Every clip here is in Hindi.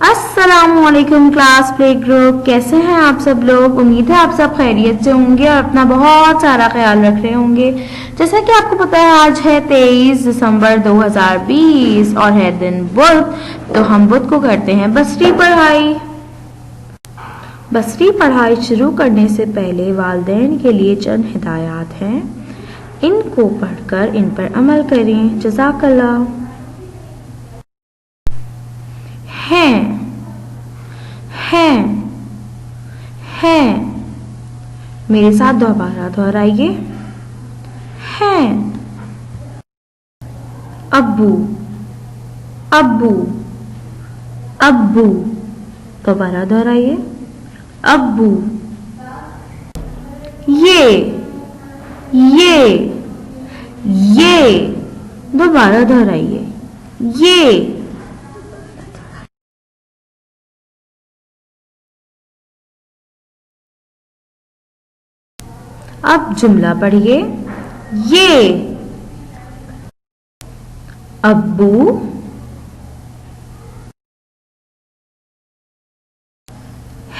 अस्सलामुअलैकुम क्लास प्ले ग्रुप, कैसे हैं आप सब लोग। उम्मीद है आप सब खैरियत से होंगे और अपना बहुत सारा ख्याल रख रहे होंगे। जैसा कि आपको पता है आज है 23 दिसंबर 2020 और है दिन बुध। तो हम बुध को करते हैं बसरी पढ़ाई। बसरी पढ़ाई शुरू करने से पहले वालिदैन के लिए चंद हिदायत हैं, इनको पढ़कर इन पर अमल करें। जज़ाकल्लाह। हैं हैं मेरे साथ दोबारा दोहराइए। हैं। अब्बू अब्बू अब्बू, दोबारा दोहराइए। अब्बू। ये दोबारा दोहराइए। ये। अब जुमला पढ़िए। ये अब्बू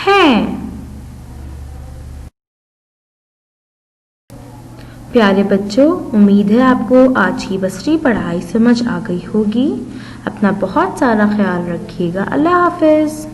हैं। प्यारे बच्चों, उम्मीद है आपको आज की बसरी पढ़ाई समझ आ गई होगी। अपना बहुत सारा ख्याल रखिएगा। अल्लाह हाफिज।